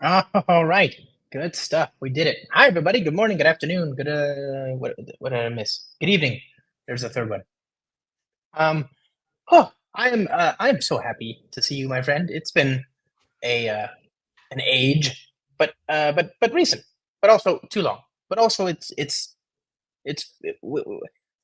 All right. Good stuff. We did it. Hi, everybody. Good morning. Good afternoon. Good. What did I miss? Good evening. There's a third one. Um. Oh, I am so happy to see you, my friend. It's been a an age, but recent, but also too long. But also, it's.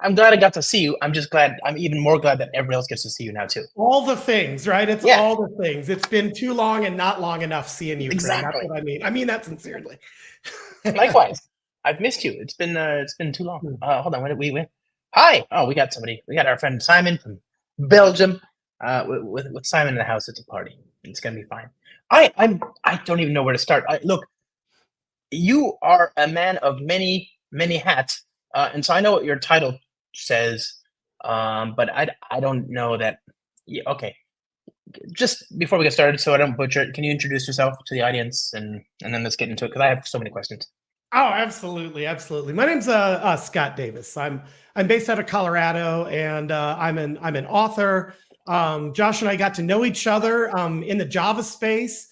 I'm glad I got to see you. I'm just glad. I'm even more glad that everybody else gets to see you now too. All the things, right? It's Yeah. all the things. It's been too long and not long enough seeing you, friend. That's Exactly. what I mean. I mean that sincerely. Likewise. I've missed you. It's been too long. Hold on. When did we win? Hi. Oh, we got somebody. We got our friend Simon from Belgium. With Simon in the house, it's a party. It's gonna be fine. I don't even know where to start. Look, you are a man of many hats, and so I know what your title says, but I don't know that. Yeah, okay. Just before we get started, so I don't butcher it, can you introduce yourself to the audience and then let's get into it because I have so many questions. Oh, absolutely, absolutely. My name's Scott Davis. I'm based out of Colorado, and I'm an author. Josh and I got to know each other in the Java space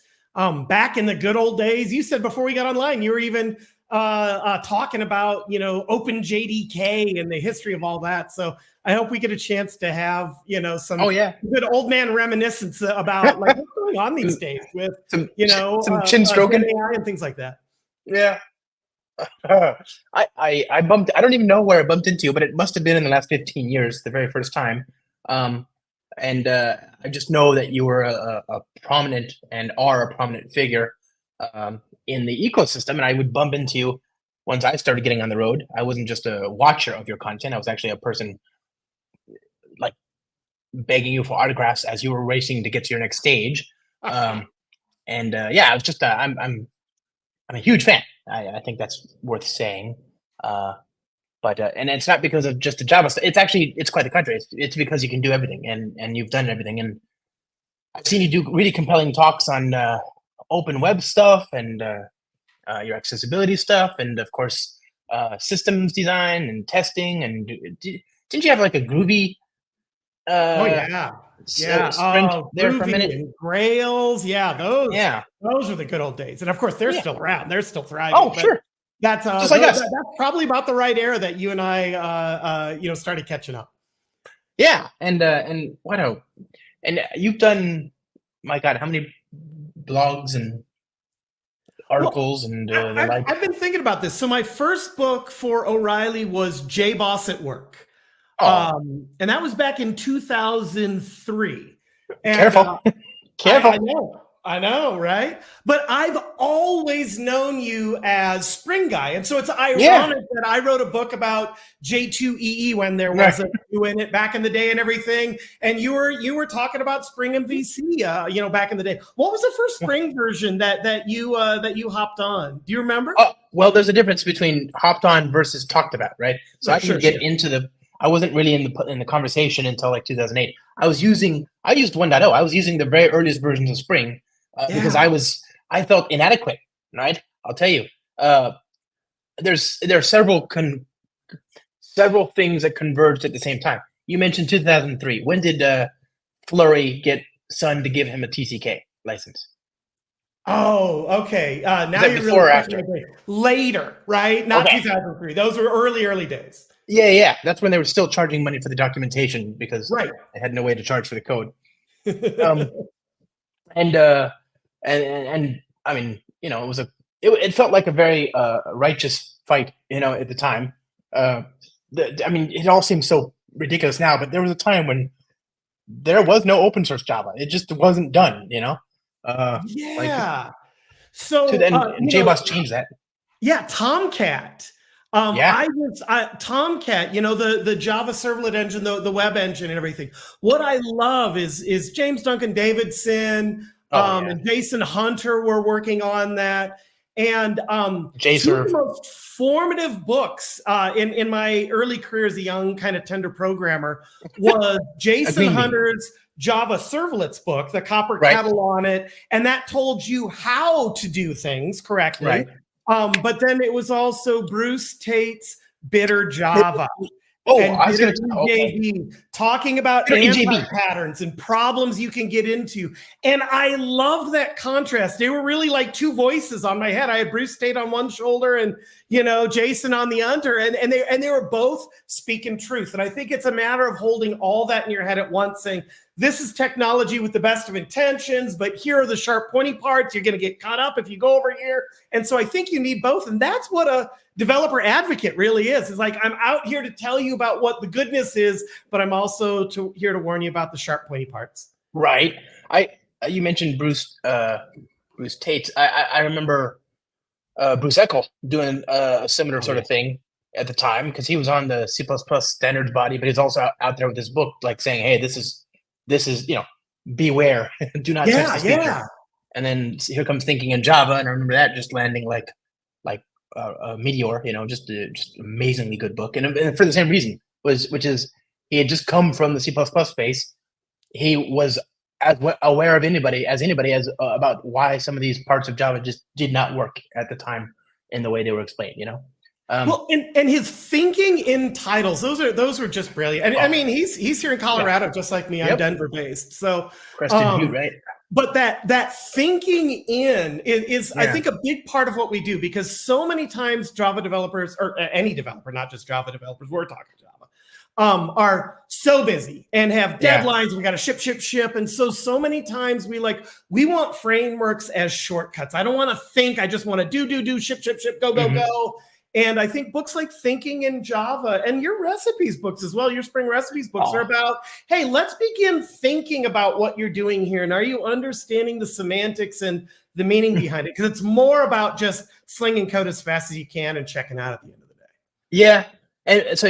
back in the good old days. You said before we got online, you were even talking about OpenJDK and the history of all that. So I hope we get a chance to have some Oh yeah, good old man reminiscence about like what's going on these days with some chin stroking AI and things like that. Yeah. I bumped. I don't even know where I bumped into you, but it must have been in the last 15 years, the very first time. Um, and I just know that you were a prominent and are a prominent figure in the ecosystem. And I would bump into you once I started getting on the road. I wasn't just a watcher of your content. I was actually a person like begging you for autographs as you were racing to get to your next stage. Yeah, I was just I'm a huge fan. I think that's worth saying. And it's not because of just the Java stuff. It's quite the contrary. It's because you can do everything and you've done everything. And I've seen you do really compelling talks on open web stuff and your accessibility stuff, and of course systems design and testing. And didn't you have like a Groovy? Oh yeah, yeah. Sprint there for a Groovy minute. and Grails, yeah. Yeah. Those are the good old days, and of course they're still around. They're still thriving. Oh sure. That's just like us. That's probably about the right era that you and I, started catching up. Yeah, and what a, and you've done, my God, how many blogs and articles and the like? I've been thinking about this. So my first book for O'Reilly was J Boss at Work, and that was back in 2003. And, Careful, careful. I know, right? But I've always known you as Spring Guy. And so it's ironic that I wrote a book about J2EE when there was a Q in it back in the day and everything. And you were talking about Spring MVC, back in the day. What was the first Spring version that you hopped on? Do you remember? Well, there's a difference between hopped on versus talked about, right? So I didn't get into the. I wasn't really in the conversation until like 2008. I used 1.0. I was using the very earliest versions of Spring. Because I felt inadequate, right? I'll tell you. There are several things that converged at the same time. You mentioned 2003. When did Flurry get Sun to give him a TCK license? Oh, okay. Now you're before or after? Later, right? Not 2003. Those were early days. Yeah. That's when they were still charging money for the documentation because they had no way to charge for the code. And I mean, it felt like a very righteous fight, at the time. I mean, it all seems so ridiculous now, but there was a time when there was no open source Java. It just wasn't done, So JBoss changed that. Yeah, Tomcat. Tomcat, the Java servlet engine, the web engine and everything. What I love is James Duncan Davidson, and Jason Hunter were working on that. And two of the most formative books in my early career as a young kind of tender programmer was Jason Hunter's Java servlets book, the copper kettle on it. And that told you how to do things correctly. Right. But then it was also Bruce Tate's Bitter Java. I was going to talking about EJB anti-patterns and problems you can get into. And I loved that contrast. They were really like two voices on my head. I had Bruce Tate on one shoulder and, Jason on the other, and they were both speaking truth. And I think it's a matter of holding all that in your head at once, saying, this is technology with the best of intentions, but here are the sharp, pointy parts. You're going to get caught up if you go over here. And so I think you need both. And that's what a developer advocate really is. It's like, I'm out here to tell you about what the goodness is, but I'm also here to warn you about the sharp, pointy parts. Right. You mentioned Bruce Tate. I remember Bruce Eckel doing a similar sort of thing at the time, because he was on the C++ standards body, but he's also out there with his book, like saying, hey, this is beware, do not touch this feature. And then here comes thinking in Java, and I remember that just landing like a meteor, just amazingly good book, and for the same reason, which is he had just come from the C++ space. He was as aware of anybody as about why some of these parts of Java just did not work at the time in the way they were explained. Well, and his thinking in titles, those are just brilliant. And I mean, he's here in Colorado, just like me. I'm Denver based, so Crested Butte, right? But that thinking in is I think, a big part of what we do, because so many times Java developers, or any developer, not just Java developers, we're talking Java, are so busy and have deadlines. We got to ship. And so many times we want frameworks as shortcuts. I don't want to think. I just want to do, ship, go. And I think books like Thinking in Java, and your recipes books as well, your Spring Recipes books, are about, hey, let's begin thinking about what you're doing here. And are you understanding the semantics and the meaning behind it? Because it's more about just slinging code as fast as you can and checking out at the end of the day. Yeah. And so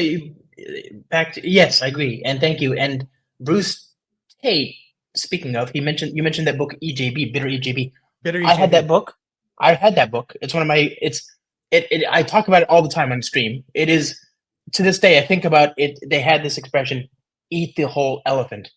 yes, I agree. And thank you. And Bruce Tate, speaking of, you mentioned that book, EJB, Bitter EJB. I had that book. It's one of my, I talk about it all the time on stream. It is, to this day, I think about it. They had this expression, eat the whole elephant.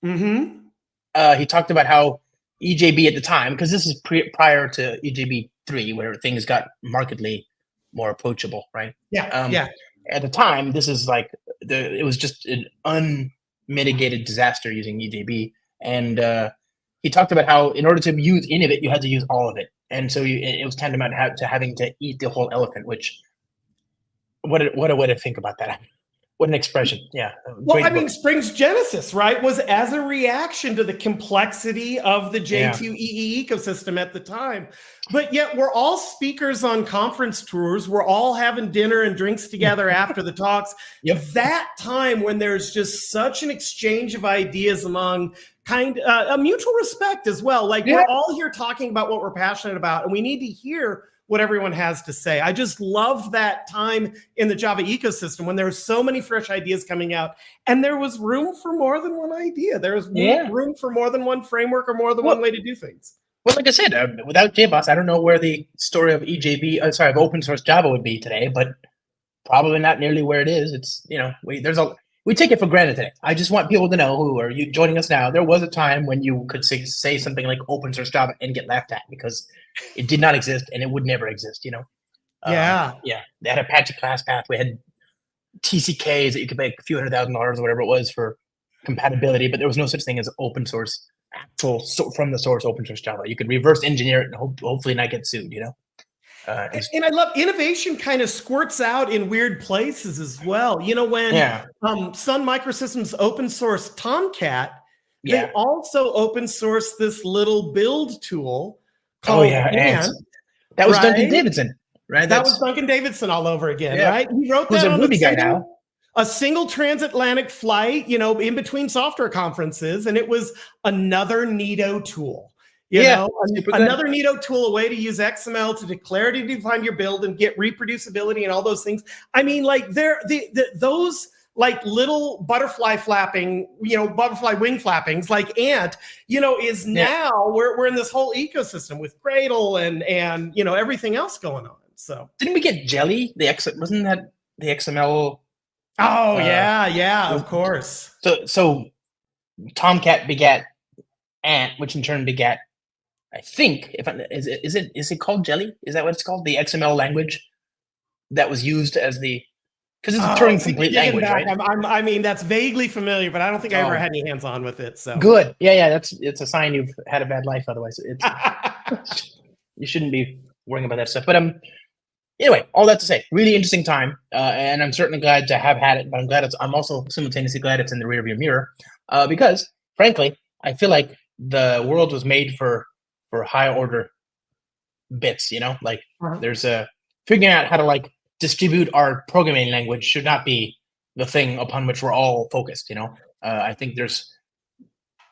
Mm-hmm. He talked about how EJB at the time, because this is prior to EJB 3, where things got markedly more approachable, right? Yeah. At the time, this is like, it was just an unmitigated disaster using EJB. And he talked about how in order to use any of it, you had to use all of it. And so it was tantamount to having to eat the whole elephant, which, what a way to think about that. What an expression. Yeah. Well, I mean, Spring's genesis, right, was as a reaction to the complexity of the J2EE ecosystem at the time. But yet we're all speakers on conference tours. We're all having dinner and drinks together after the talks. That time when there's just such an exchange of ideas among a mutual respect as well. Like, we're all here talking about what we're passionate about, and we need to hear what everyone has to say. I just love that time in the Java ecosystem when there were so many fresh ideas coming out, and there was room for more than one idea. There was room for more than one framework or more than one way to do things. Well, like I said, without JBoss, I don't know where the story of of open source Java would be today, but probably not nearly where it is. It's, we take it for granted today. I just want people to know, who are you joining us now, there was a time when you could say something like open source Java and get laughed at, because it did not exist and it would never exist, They had Apache class path. We had TCKs that you could pay a few $100,000 or whatever it was for compatibility, but there was no such thing as open source, from the source open source Java. You could reverse engineer it and hopefully not get sued, And I love innovation kind of squirts out in weird places as well. When Sun Microsystems open source Tomcat, they also open source this little build tool called Ant. That was Duncan Davidson, right? That was Duncan Davidson all over again, right? He wrote that on Ruby guy now. A single transatlantic flight, in between software conferences, and it was another neato tool. Another neato tool, a way to use XML to declaratively define your build and get reproducibility and all those things. I mean, like, those like little butterfly flapping, butterfly wing flappings, like Ant, is now we're in this whole ecosystem with Gradle and everything else going on. So didn't we get Jelly? Wasn't that the XML? Oh of course. So Tomcat begat Ant, which in turn begat, I think, is it called Jelly? Is that what it's called? The XML language that was used as the because it's a Oh, Turing see, complete digging language, back, right? I mean, that's vaguely familiar, but I don't think I ever Oh, had any hands-on with it. So good. Yeah. It's a sign you've had a bad life. Otherwise, you shouldn't be worrying about that stuff. But anyway, all that to say, really interesting time, and I'm certainly glad to have had it. But I'm also simultaneously glad it's in the rearview mirror, because frankly, I feel like the world was made for higher order bits. Like there's a figuring out how to like distribute our programming language should not be the thing upon which we're all focused. I think there's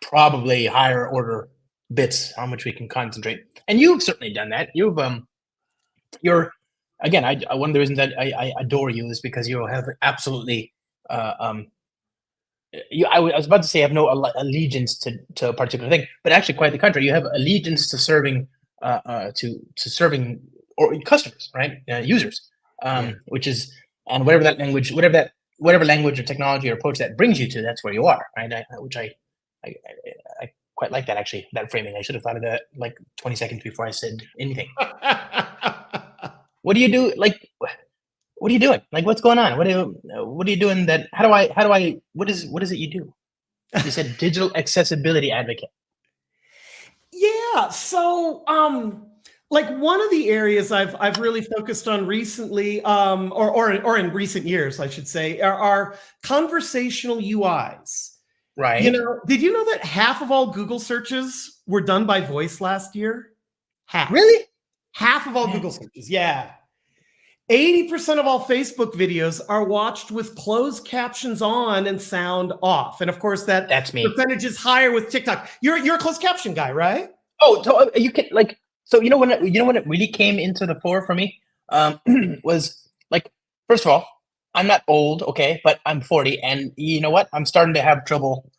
probably higher order bits on which we can concentrate, and you've certainly done that. You're again, one of the reasons that I adore you is because you have absolutely I was about to say have no allegiance to a particular thing, but actually quite the contrary. You have allegiance to serving serving or customers, right? Users, which is, and whatever language or technology or approach that brings you to, that's where you are, right? Which I quite like that, actually, that framing. I should have thought of that like 20 seconds before I said anything. What do you do? Like, what are you doing? Like, what's going on? What are you doing? What is it you do? You said digital accessibility advocate. Yeah. So, like one of the areas I've really focused on recently, or in recent years, I should say, are conversational UIs. Right. Did you know that half of all Google searches were done by voice last year? Half. Really? Half of all Google searches. Yeah. 80% of all Facebook videos are watched with closed captions on and sound off. And of course, that's me. Percentage is higher with TikTok. You're a closed caption guy, right? Oh, so you can like, so when it really came into the fore for me, was like, first of all, I'm not old, okay, but I'm 40, and you know what? I'm starting to have trouble.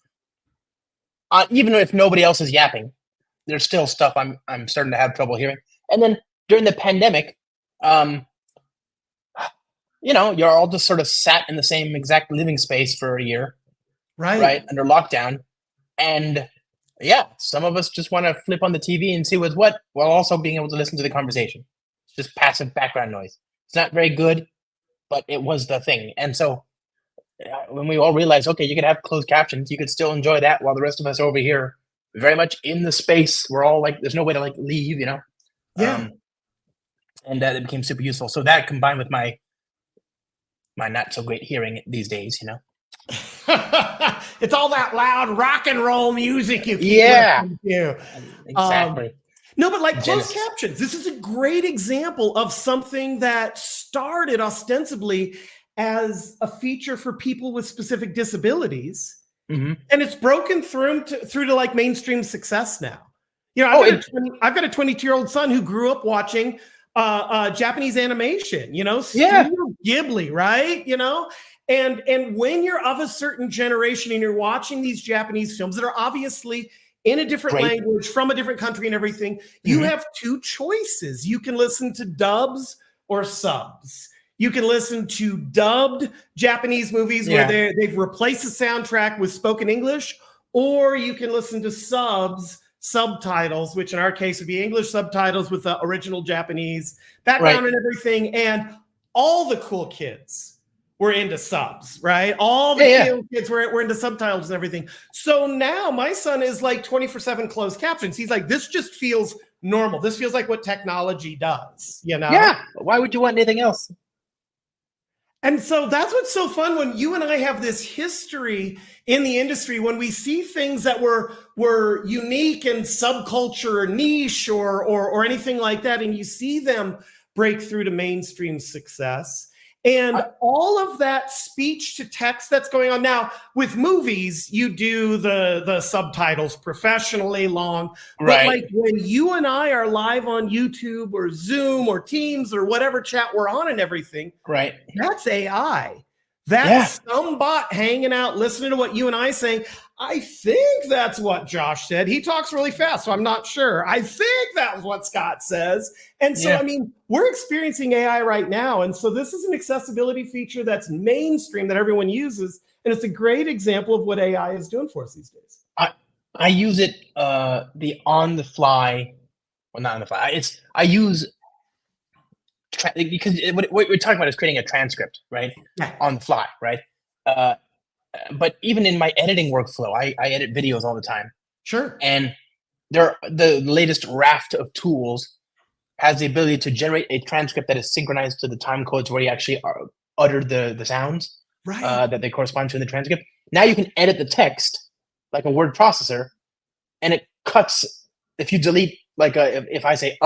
Even if nobody else is yapping, there's still stuff I'm starting to have trouble hearing. And then during the pandemic, you're all just sort of sat in the same exact living space for a year, right, under lockdown, and yeah, some of us just want to flip on the TV and see what's what, while also being able to listen to the conversation. It's just passive background noise. It's not very good, but it was the thing. And so when we all realized, okay, you could have closed captions, you could still enjoy that while the rest of us are over here very much in the space. We're all like, there's no way to like leave, Yeah. And it became super useful. So that combined with my not so great hearing these days, It's all that loud rock and roll music you keep listening to. Exactly. No, but like closed captions, this is a great example of something that started ostensibly as a feature for people with specific disabilities, and it's broken through to like mainstream success now. I've got a 22-year-old son who grew up watching Japanese animation, Studio Ghibli, right? And when you're of a certain generation and you're watching these Japanese films that are obviously in a different language from a different country and everything, you have two choices. You can listen to dubs or subs. You can listen to dubbed Japanese movies where they've replaced the soundtrack with spoken English, or you can listen to subtitles, which in our case would be English subtitles with the original Japanese background and everything. And all the cool kids were into subs, right? All the kids were into subtitles and everything. So now my son is like 24/7 closed captions. He's like, this just feels normal. This feels like what technology does, Yeah. Why would you want anything else? And so that's what's so fun when you and I have this history in the industry, when we see things that were unique and subculture or niche or anything like that, and you see them break through to mainstream success. And all of that speech to text that's going on now with movies, you do the subtitles professionally long. But like when you and I are live on YouTube or Zoom or Teams or whatever chat we're on and everything, that's AI. That's some bot hanging out, listening to what you and I saying. I think that's what Josh said. He talks really fast, so I'm not sure. I think that was what Scott says. And so, I mean, we're experiencing AI right now. And so this is an accessibility feature that's mainstream that everyone uses. And it's a great example of what AI is doing for us these days. I use it the on the fly, well, not on the fly. I use because what we're talking about is creating a transcript, right? Yeah. On the fly, right? But even in my editing workflow, I edit videos all the time. Sure. And the latest raft of tools has the ability to generate a transcript that is synchronized to the time codes where you actually utter the sounds that they correspond to in the transcript. Now you can edit the text like a word processor, and it cuts. If you delete, like if I say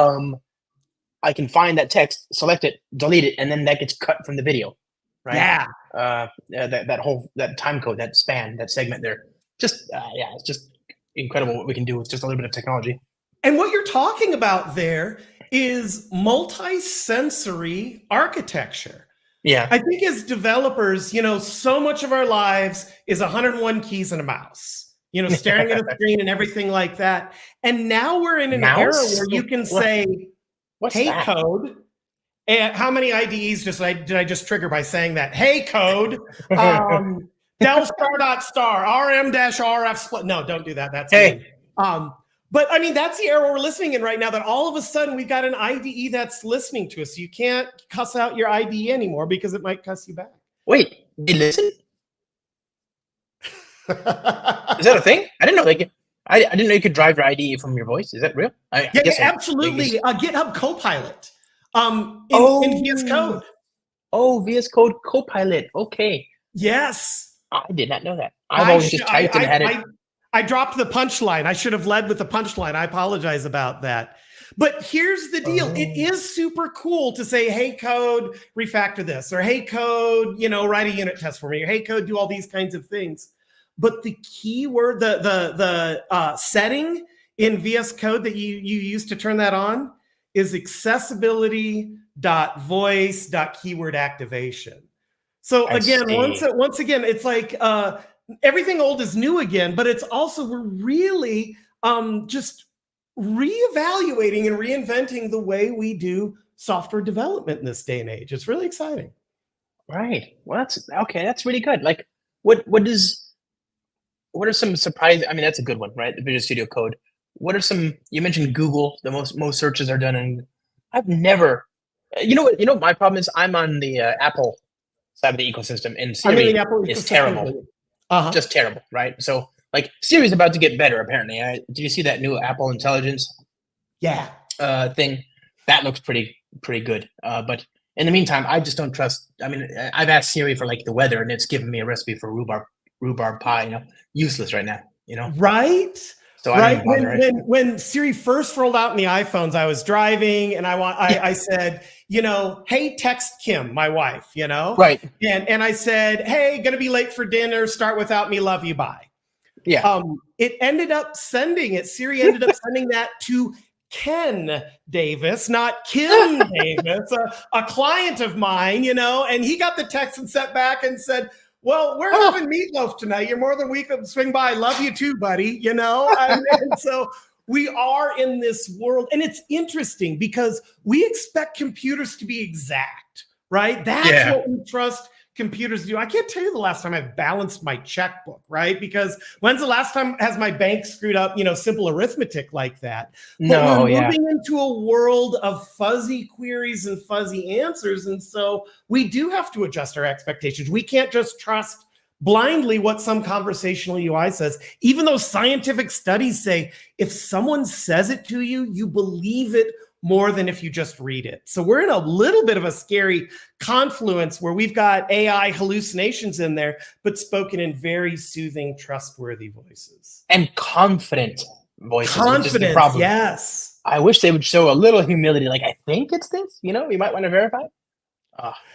I can find that text, select it, delete it, and then that gets cut from the video, right? Yeah. That time code, that span, that segment there, just it's just incredible what we can do with just a little bit of technology. And what you're talking about there is multi-sensory architecture. Yeah. I think as developers, so much of our lives is 101 keys and a mouse, staring at a screen and everything like that. And now we're in an era where you can say, hey, code. And how many IDEs did I just trigger by saying that? Hey, code. Del star rm-rf split. No, don't do that. That's hey. But I mean, that's the era we're listening in right now, that all of a sudden we've got an IDE that's listening to us. You can't cuss out your IDE anymore because it might cuss you back. Wait, they listen? Is that a thing? I didn't know I didn't know you could drive your IDE from your voice. Is that real? I guess absolutely. GitHub Copilot in VS Code. Oh, VS Code Copilot. Okay. Yes. I did not know that. I've always just typed and had it. I dropped the punchline. I should have led with the punchline. I apologize about that. But here's the deal. It is super cool to say, hey, code, refactor this, or hey, code, write a unit test for me, or hey, code, do all these kinds of things. But the keyword, the setting in VS Code that you use to turn that on is accessibility.voice.keyword activation. So again, once again, it's like everything old is new again, but it's also, we're really just reevaluating and reinventing the way we do software development in this day and age. It's really exciting. Right. Well, that's really good. Like what are some surprise? I mean, that's a good one, right? The Visual Studio Code. What are some, you mentioned Google, the most searches are done in, I've never, what my problem is? I'm on the Apple side of the ecosystem, and Siri is terrible. Just terrible, right? So like Siri's about to get better, apparently. Did you see that new Apple Intelligence thing? That looks pretty good. But in the meantime, I just don't trust. I mean, I've asked Siri for like the weather, and it's given me a recipe for rhubarb pie. Useless right now. Right. So right. When Siri first rolled out in the iPhones, I was driving and I said, hey, text Kim, my wife, Right. And I said, hey, gonna be late for dinner. Start without me. Love you. Bye. Yeah. Siri ended up sending that to Ken Davis, not Kim Davis, a client of mine, and he got the text and sent back and said, well, we're having meatloaf tonight. You're more than welcome to swing by. Love you too, buddy. And so we are in this world, and it's interesting because we expect computers to be exact, right? That's what we trust computers do. I can't tell you the last time I've balanced my checkbook, right? Because when's the last time has my bank screwed up, simple arithmetic like that? But we're moving into a world of fuzzy queries and fuzzy answers. And so we do have to adjust our expectations. We can't just trust blindly what some conversational UI says, even though scientific studies say if someone says it to you, you believe it more than if you just read it. So we're in a little bit of a scary confluence where we've got AI hallucinations in there, but spoken in very soothing, trustworthy voices. And confident voices. Confident, yes. I wish they would show a little humility, like, I think it's this, you might want to verify.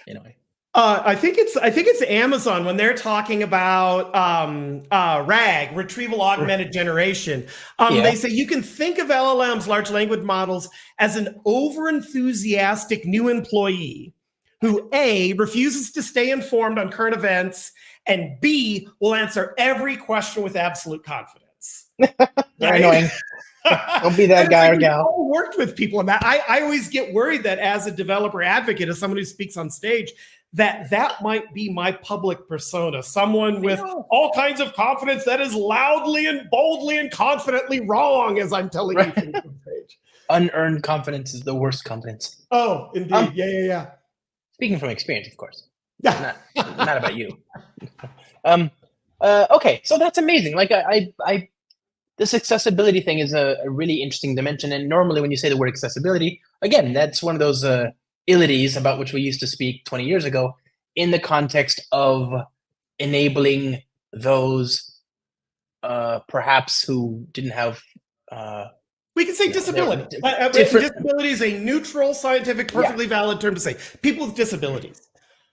Anyway. I think it's Amazon when they're talking about RAG, retrieval augmented generation. They say you can think of LLMs, large language models, as an over-enthusiastic new employee who A, refuses to stay informed on current events, and B, will answer every question with absolute confidence. Very annoying. Don't be that guy or gal. I've worked with people on that. I always get worried that as a developer advocate, as someone who speaks on stage, that might be my public persona, someone with all kinds of confidence that is loudly and boldly and confidently wrong as I'm telling you things on stage. Unearned confidence is the worst confidence. Oh, indeed. Yeah. Speaking from experience, of course. Yeah. Not about you. Okay, so that's amazing. Like this accessibility thing is a really interesting dimension. And normally when you say the word accessibility, again, that's one of those illities about which we used to speak 20 years ago in the context of enabling those perhaps who didn't have we can say disability. Disability is a neutral, scientific, perfectly valid term to say. People with disabilities.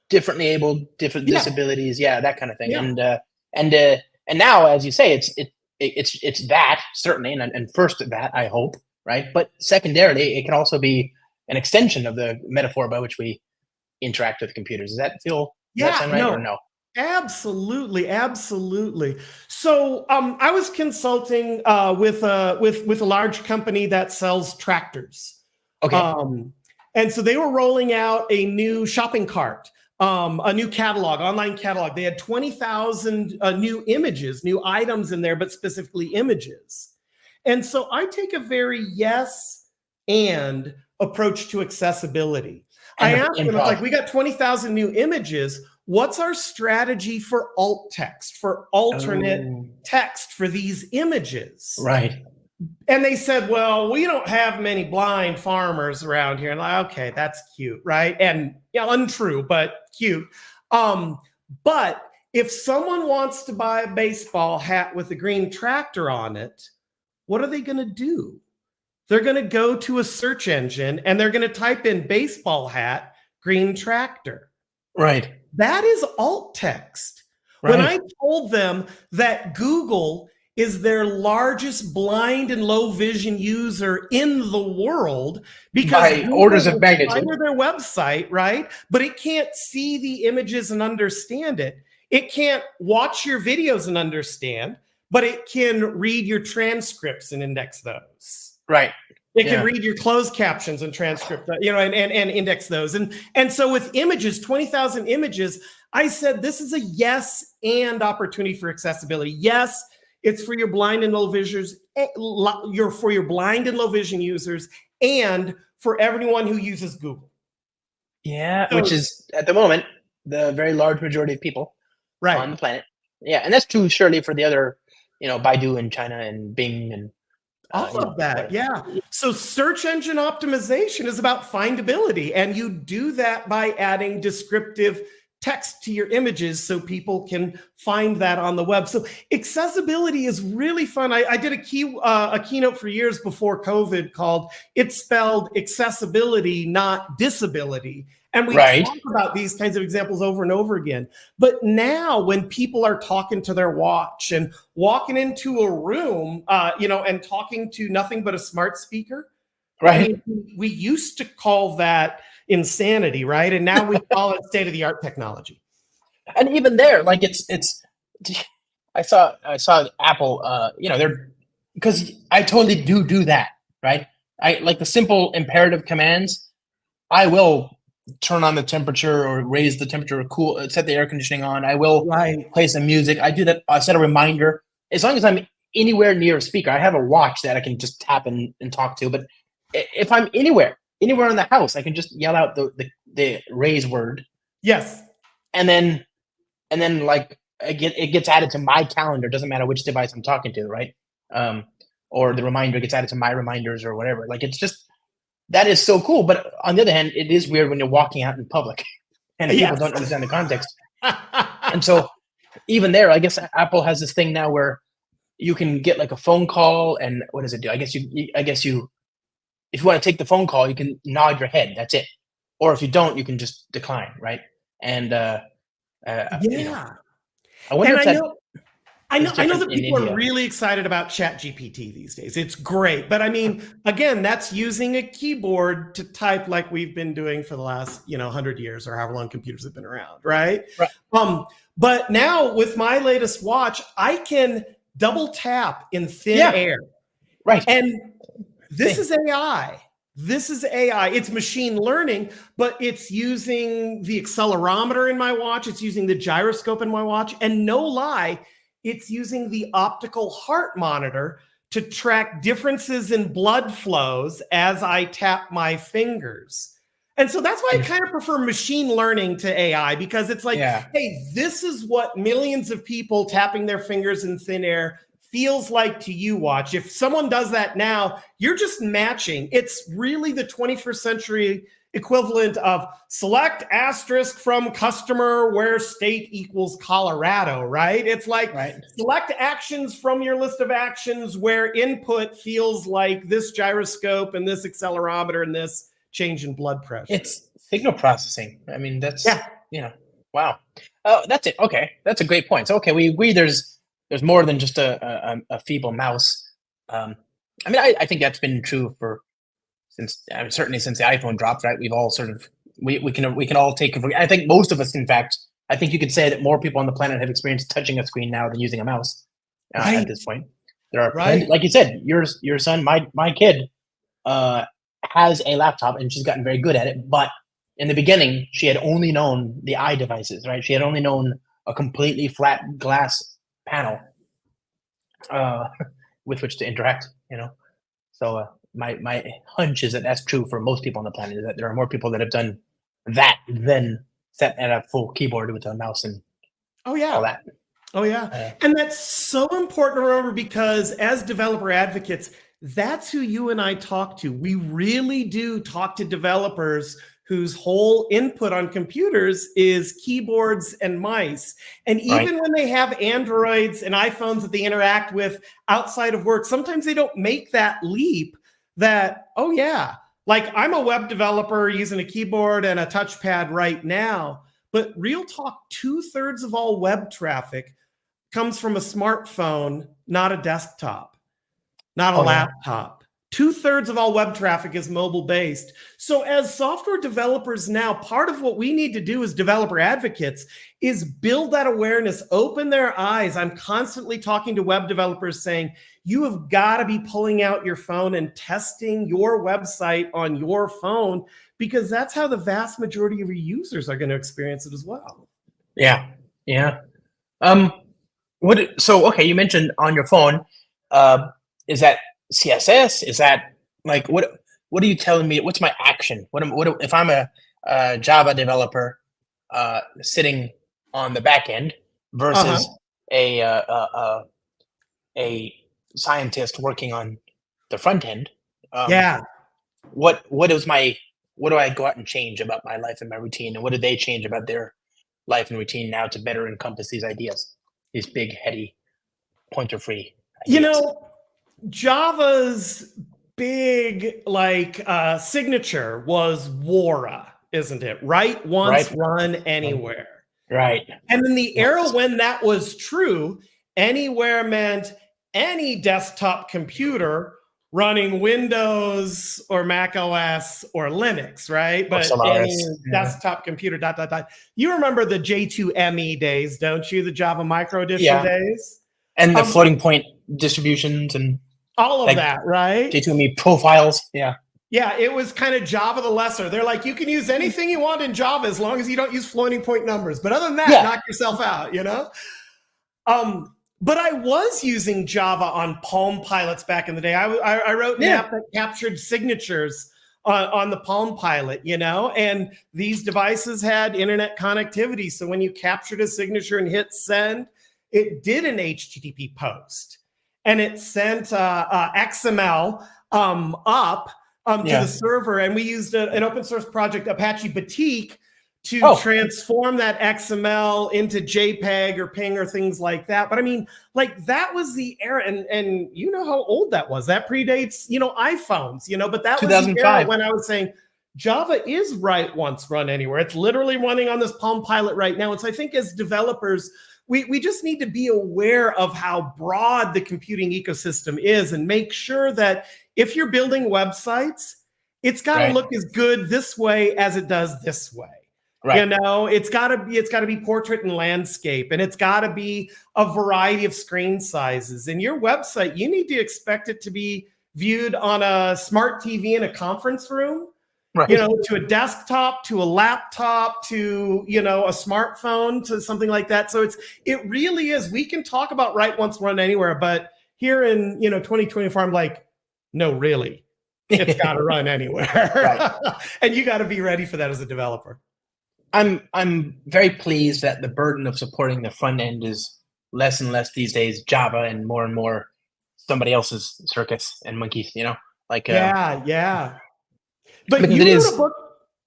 Differently abled, different disabilities, that kind of thing. And now, as you say, it's that certainly, and first that I hope, right? But secondarily, it can also be an extension of the metaphor by which we interact with computers. Does that sound right or no? Absolutely. So I was consulting with a large company that sells tractors. Okay. And so they were rolling out a new shopping cart, a new catalog, online catalog. They had 20,000 new images, new items in there, but specifically images. And so I take a very yes and approach to accessibility. I asked them, like, we got 20,000 new images. What's our strategy for alt text, for alternate text for these images? Right. And they said, well, we don't have many blind farmers around here. And like, okay, that's cute, right? And untrue, but cute. But if someone wants to buy a baseball hat with a green tractor on it, what are they going to do? They're going to go to a search engine and they're going to type in baseball hat, green tractor. Right. That is alt text. Right. When I told them that Google is their largest blind and low vision user in the world, because by orders of magnitude, their website, right? But it can't see the images and understand it. It can't watch your videos and understand, but it can read your transcripts and index those. Right. It can read your closed captions and transcript, and index those. And so with images, 20,000 images, I said, this is a yes and opportunity for accessibility. Yes, it's for your blind and low visions, for your blind and low vision users, and for everyone who uses Google. Yeah, so, which is at the moment the very large majority of people on the planet. Yeah, and that's true surely for the other, Baidu in China and Bing and all of that. Yeah. So search engine optimization is about findability, and you do that by adding descriptive text to your images so people can find that on the web. So accessibility is really fun. I did a keynote for years before COVID called "It's Spelled Accessibility, Not Disability." And we talk about these kinds of examples over and over again. But now when people are talking to their watch and walking into a room, and talking to nothing but a smart speaker, right? I mean, we used to call that insanity, right? And now we call it state-of-the-art technology. And even there, like it's I saw Apple, they're, because I totally do that, right? I like the simple imperative commands. I will turn on the temperature or raise the temperature or set the air conditioning on. I will play some music. I do that. I set a reminder. As long as I'm anywhere near a speaker, I have a watch that I can just tap and talk to. But if I'm anywhere in the house, I can just yell out the raise word. Yes. And then like it gets added to my calendar. Doesn't matter which device I'm talking to, right? Or the reminder gets added to my reminders or whatever. Like it's just, that is so cool. But on the other hand, it is weird when you're walking out in public and people don't understand the context. And so even there, I guess Apple has this thing now where you can get like a phone call, and what does it do? I guess you, if you want to take the phone call, you can nod your head. That's it. Or if you don't, you can just decline, right? And I wonder if I know that people are really excited about ChatGPT these days. It's great. But I mean, again, that's using a keyboard to type like we've been doing for the last, 100 years or however long computers have been around, right? But now with my latest watch, I can double tap in thin air. Right. And this is AI. This is AI. It's machine learning, but it's using the accelerometer in my watch. It's using the gyroscope in my watch. And no lie, it's using the optical heart monitor to track differences in blood flows as I tap my fingers. And so that's why I kind of prefer machine learning to AI, because it's like, hey, this is what millions of people tapping their fingers in thin air feels like to you, Watch. If someone does that now, you're just matching. It's really the 21st century equivalent of select asterisk from customer where state equals Colorado, right? It's like select actions from your list of actions where input feels like this gyroscope and this accelerometer and this change in blood pressure. It's signal processing. I mean, that's, wow. Oh, that's it. Okay. That's a great point. So, okay, we agree there's more than just a feeble mouse. I mean, I think that's been true for certainly since the iPhone dropped, right? We've all sort of we can all take. I think most of us, in fact, I think you could say that more people on the planet have experienced touching a screen now than using a mouse at this point. There are plenty, like you said, your son, my kid, has a laptop and she's gotten very good at it. But in the beginning, she had only known the eye devices, right? She had only known a completely flat glass panel with which to interact. So. My hunch is that that's true for most people on the planet, is that there are more people that have done that than sat at a full keyboard with a mouse and all that. And that's so important to remember, because as developer advocates, that's who you and I talk to. We really do talk to developers whose whole input on computers is keyboards and mice. And even when they have Androids and iPhones that they interact with outside of work, sometimes they don't make that leap that, like I'm a web developer using a keyboard and a touchpad right now, but real talk, 2/3 of all web traffic comes from a smartphone, not a desktop, not a laptop. 2/3 of all web traffic is mobile based. So as software developers now, part of what we need to do as developer advocates is build that awareness, open their eyes. I'm constantly talking to web developers saying, you have got to be pulling out your phone and testing your website on your phone, because that's how the vast majority of your users are going to experience it as well. Yeah. So you mentioned on your phone, is that CSS? Is that like what are you telling me? What's my action? What if I'm a Java developer sitting on the back end versus a scientist working on the front end? What do I go out and change about my life and my routine, and what do they change about their life and routine now to better encompass these ideas, these big, heady, pointer-free ideas? Java's big signature was Wara, isn't it? Write once, run anywhere. Right. And in the era when that was true, anywhere meant any desktop computer running Windows or Mac OS or Linux, right? But any desktop computer, ... You remember the J2ME days, don't you? The Java micro edition days? And the floating point distributions and all of that, right? J2ME profiles. Yeah, it was kind of Java the lesser. They're like, you can use anything you want in Java as long as you don't use floating point numbers. But other than that, knock yourself out, But I was using Java on Palm Pilots back in the day. I wrote an app that captured signatures on the Palm Pilot, and these devices had internet connectivity. So when you captured a signature and hit send, it did an HTTP post. And it sent XML up to the server. And we used an open source project, Apache Batik, to transform that XML into JPEG or PNG or things like that. But I mean, that was the era. And you know how old that was. That predates, iPhones, but that was the era when I was saying Java is write once, run anywhere. It's literally running on this Palm Pilot right now. And so I think as developers, we just need to be aware of how broad the computing ecosystem is and make sure that if you're building websites, it's got to look as good this way as it does this way. It's got to be portrait and landscape, and it's got to be a variety of screen sizes. And your website, you need to expect it to be viewed on a smart TV in a conference room. To a desktop, to a laptop, to, a smartphone, to something like that. So it really is, we can talk about write once, run anywhere, but here in 2024, I'm like, no, really, it's got to run anywhere. Right. And you got to be ready for that as a developer. I'm very pleased that the burden of supporting the front end is less and less these days Java, and more somebody else's circus and monkeys, like Yeah. But because you it wrote is. a book.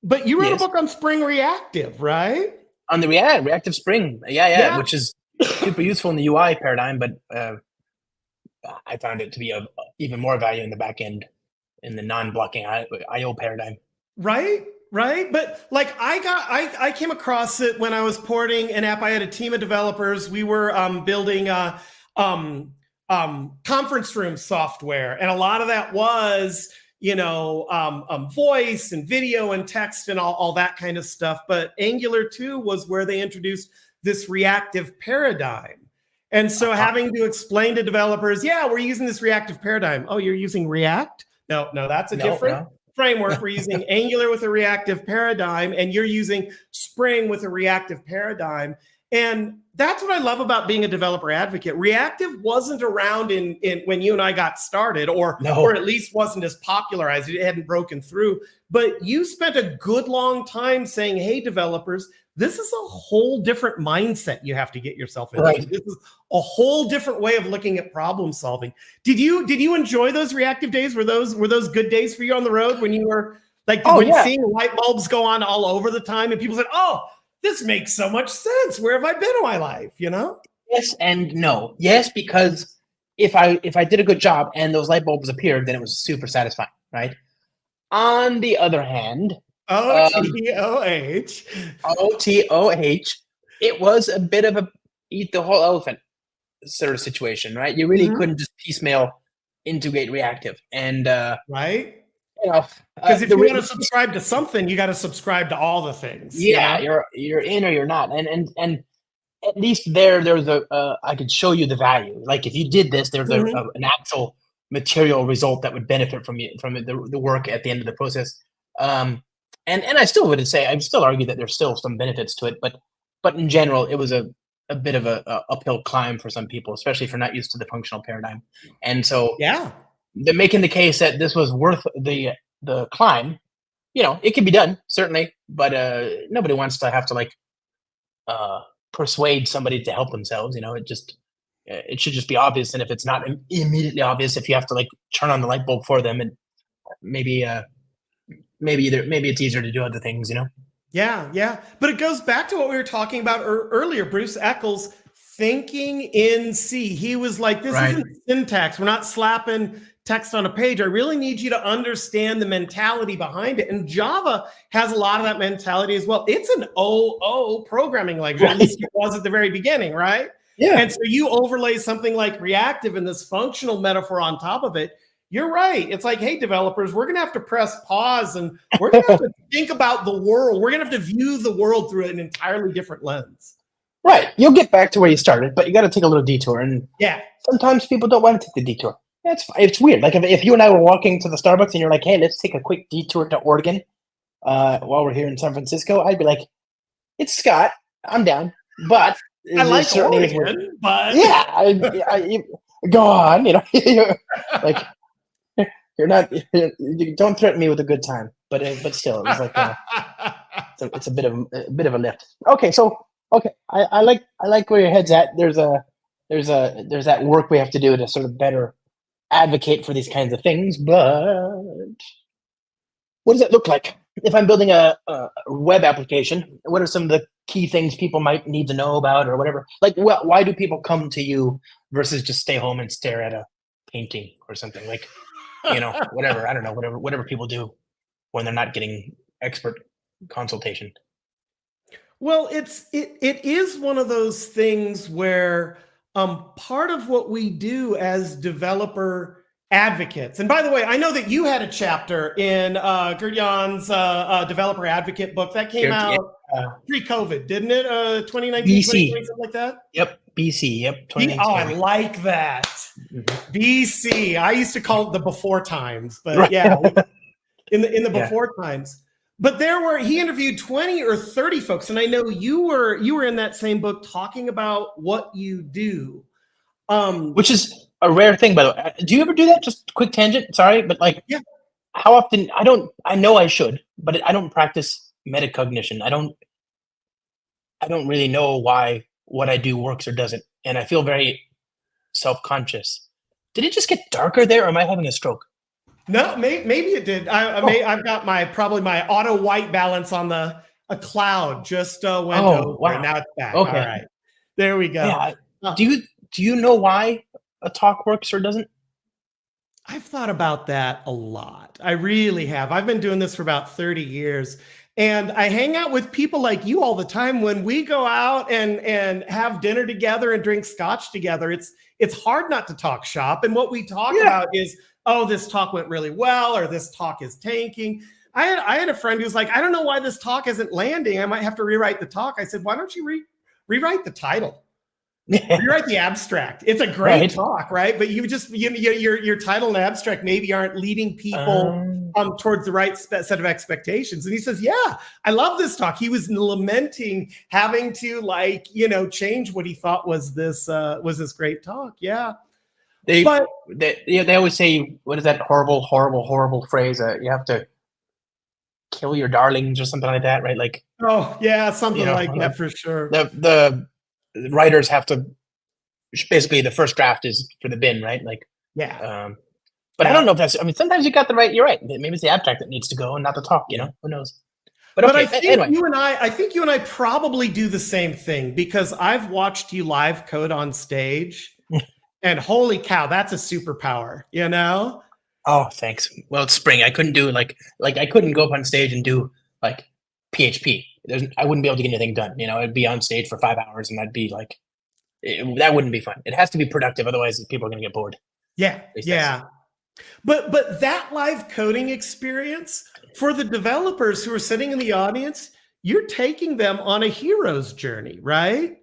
But you wrote Yes. a book on Spring Reactive, right? On the reactive Spring, Yeah. which is super useful in the UI paradigm, but I found it to be of even more value in the back end, in the non-blocking IO paradigm. Right. But like I came across it when I was porting an app. I had a team of developers. We were building conference room software, and a lot of that was voice and video and text and all that kind of stuff. But Angular 2 was where they introduced this reactive paradigm. And so having to explain to developers, yeah, we're using this reactive paradigm. Oh, you're using React? No, that's a different framework. We're using Angular with a reactive paradigm, and you're using Spring with a reactive paradigm. And that's what I love about being a developer advocate. Reactive wasn't around in when you and I got started, or at least wasn't as popularized. It hadn't broken through. But you spent a good long time saying, hey, developers, this is a whole different mindset you have to get yourself into. Right. This is a whole different way of looking at problem solving. Did you enjoy those reactive days? Were those good days for you on the road when you were like seeing light bulbs go on all over the time and people said, oh, this makes so much sense. Where have I been in my life? Yes and no. Yes, because if I did a good job and those light bulbs appeared, then it was super satisfying, right? On the other hand, OTOH, it was a bit of a eat the whole elephant sort of situation, right? You really couldn't just piecemeal integrate reactive, and right. Because if you want to subscribe to something, you got to subscribe to all the things. Yeah, you're in or you're not, and at least there's I could show you the value. Like if you did this, there's an actual material result that would benefit from the work at the end of the process. And I still would say I would still argue that there's still some benefits to it, but in general, it was a bit of a uphill climb for some people, especially if you're not used to the functional paradigm. And so they're making the case that this was worth the climb. It can be done, certainly, but nobody wants to have to persuade somebody to help themselves. It should just be obvious. And if it's not immediately obvious, if you have to turn on the light bulb for them, and maybe it's easier to do other things. Yeah. But it goes back to what we were talking about earlier. Bruce Eccles thinking in C. He was like, this isn't syntax. We're not slapping text on a page. I really need you to understand the mentality behind it. And Java has a lot of that mentality as well. It's an OO programming language. At least it was at the very beginning, right? Yeah. And so you overlay something like reactive and this functional metaphor on top of it. You're right. It's like, hey, developers, we're going to have to press pause and we're going to have to think about the world. We're going to have to view the world through an entirely different lens. Right. You'll get back to where you started, but you got to take a little detour. And sometimes people don't want to take the detour. It's weird. Like if you and I were walking to the Starbucks and you're like, hey, let's take a quick detour to Oregon while we're here in San Francisco, I'd be like, it's Scott. I'm down. But I like Oregon, but I go on. Like you're not. You don't threaten me with a good time. But still, it was like it's a bit of a lift. Okay, I like where your head's at. There's that work we have to do to sort of better advocate for these kinds of things, but what does it look like if I'm building a web application? What are some of the key things people might need to know about, or whatever? Like, why do people come to you versus just stay home and stare at a painting or something? Like, whatever. I don't know. Whatever people do when they're not getting expert consultation. Well, it is one of those things where part of what we do as developer advocates, and by the way, I know that you had a chapter in Gerd-Jan's developer advocate book that came out pre-COVID, didn't it? 2019, BC. 2020, something like that? Yep, BC, yep. I like that. BC. I used to call it the before times, but in the before times. But he interviewed 20 or 30 folks, and I know you were in that same book talking about what you do. Which is a rare thing, by the way. Do you ever do that? Just quick tangent. Sorry, but like, Yeah. how often? I don't. I know I should, but I don't practice metacognition. I don't. I don't really know why what I do works or doesn't, and I feel very self-conscious. Did it just get darker there, or am I having a stroke? No, maybe it did. I've got probably my auto white balance on a cloud just went over, Wow. and now it's back. Okay. All right, there we go. Yeah. Do you know why a talk works or doesn't? I've thought about that a lot. I really have. I've been doing this for about 30 years. And I hang out with people like you all the time. When we go out and have dinner together and drink scotch together, it's hard not to talk shop. And what we talk about is, oh, this talk went really well, or this talk is tanking. I had a friend who's like, I don't know why this talk isn't landing. I might have to rewrite the talk. I said, why don't you rewrite the title? Rewrite the abstract. It's a great talk, right? But your title and abstract maybe aren't leading people towards the right set of expectations. And he says, yeah, I love this talk. He was lamenting having to change what he thought was this great talk. Yeah. They always say, what is that horrible phrase? You have to kill your darlings or something like that, right? Like, oh yeah, something like that for sure. The writers have to, basically the first draft is for the bin, right? Like, yeah. But I don't know if that's, I mean, sometimes you're right. Maybe it's the abstract that needs to go and not the talk, who knows? But okay, I think anyway. I think you and I probably do the same thing, because I've watched you live code on stage and holy cow, that's a superpower, Oh, thanks. Well, it's spring. I couldn't do like I couldn't go up on stage and do like PHP. I wouldn't be able to get anything done. I'd be on stage for 5 hours and I'd be like, that wouldn't be fun. It has to be productive. Otherwise people are going to get bored. Yeah. Yeah. But that live coding experience for the developers who are sitting in the audience, you're taking them on a hero's journey, right?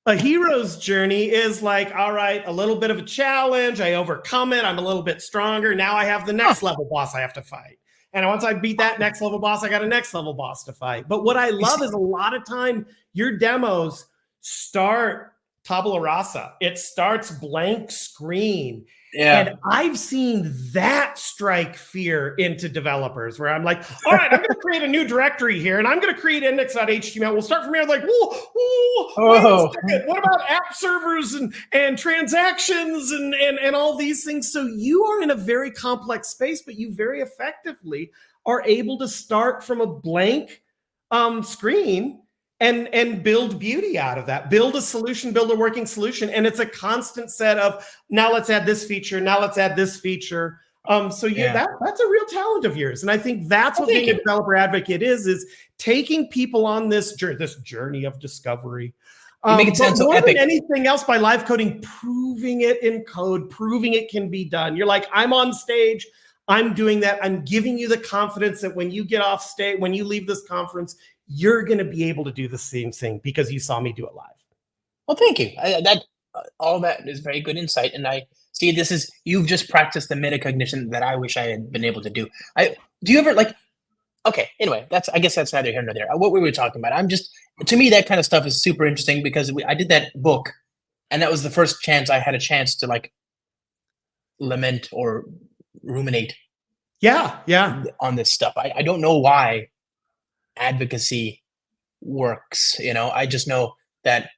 A hero's journey is like, all right, a little bit of a challenge. I overcome it. I'm a little bit stronger. Now I have the next level boss I have to fight. And once I beat that next level boss, I got a next level boss to fight. But what I love is a lot of time your demos start tabula rasa. It starts blank screen. Yeah. And I've seen that strike fear into developers, where I'm like, all right, I'm going to create a new directory here, and I'm going to create index.html. We'll start from here. Like, wait a second. What about app servers and transactions and all these things? So you are in a very complex space, but you very effectively are able to start from a blank screen and build beauty out of that, build a solution, build a working solution. And it's a constant set of, now let's add this feature. Now let's add this feature. That's a real talent of yours. And I think that's what being a developer advocate is taking people on this journey of discovery. You make it sound so more epic. Than anything else, by live coding, proving it in code, proving it can be done. You're like, I'm on stage, I'm doing that. I'm giving you the confidence that when you get off stage, when you leave this conference, you're going to be able to do the same thing because you saw me do it live. Well, thank you. All that is very good insight. And I see you've just practiced the metacognition that I wish I had been able to do. Do you ever okay, anyway, I guess that's neither here nor there. What we were talking about, to me, that kind of stuff is super interesting because I did that book and that was the first chance I had a chance to lament or ruminate. Yeah. On this stuff. I don't know why advocacy works. I just know that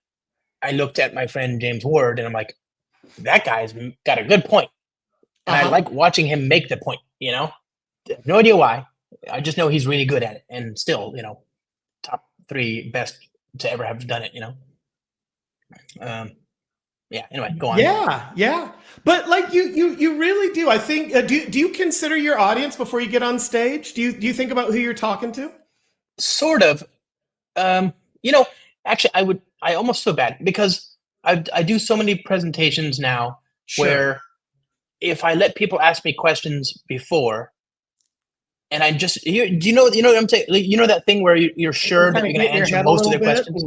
I looked at my friend James Ward and I'm like, that guy's got a good point. And I like watching him make the point, no idea why. I just know he's really good at it and still, top 3 best to ever have done it, anyway, go on. Yeah. But you really do. I think, do you consider your audience before you get on stage? Do you think about who you're talking to? Sort of. Actually, I almost feel bad because I do so many presentations now where if I let people ask me questions before and I just, do you know what I'm saying? That thing where you're sure that you're going to answer most of the questions?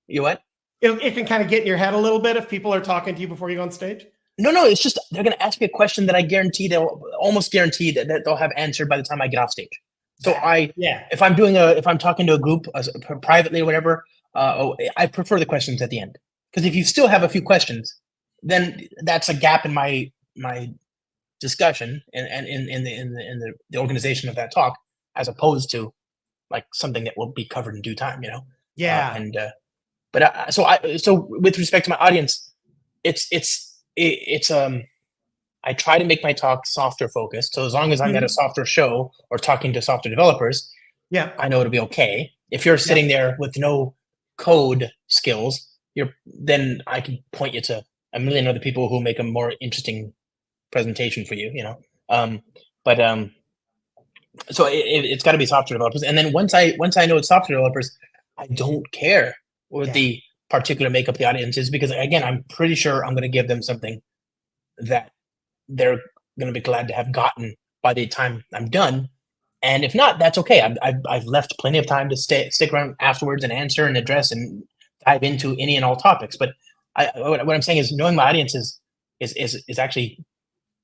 You what? It can kind of get in your head a little bit if people are talking to you before you go on stage? No, it's just they're going to ask me a question that I guarantee almost guarantee that they'll have answered by the time I get off stage. So if I'm talking to a group privately or whatever, I prefer the questions at the end, because if you still have a few questions, then that's a gap in my my discussion and in the organization of that talk, as opposed to like something that will be covered in due time, you know. Yeah. And but so with respect to my audience, it's I try to make my talk software focused. So as long as I'm at a Mhm. software show or talking to software developers, Yeah. I know it'll be okay. If you're Yeah. sitting there with no code skills, then I can point you to a million other people who make a more interesting presentation for you, you know. Um, but so it's got to be software developers, and then once I know it's software developers, I don't care what Yeah. the particular makeup of the audience is, because again, I'm pretty sure I'm going to give them something that they're going to be glad to have gotten by the time I'm done. And if not, that's okay. I've left plenty of time to stick around afterwards and answer and address and dive into any and all topics. But what I'm saying is, knowing my audience is actually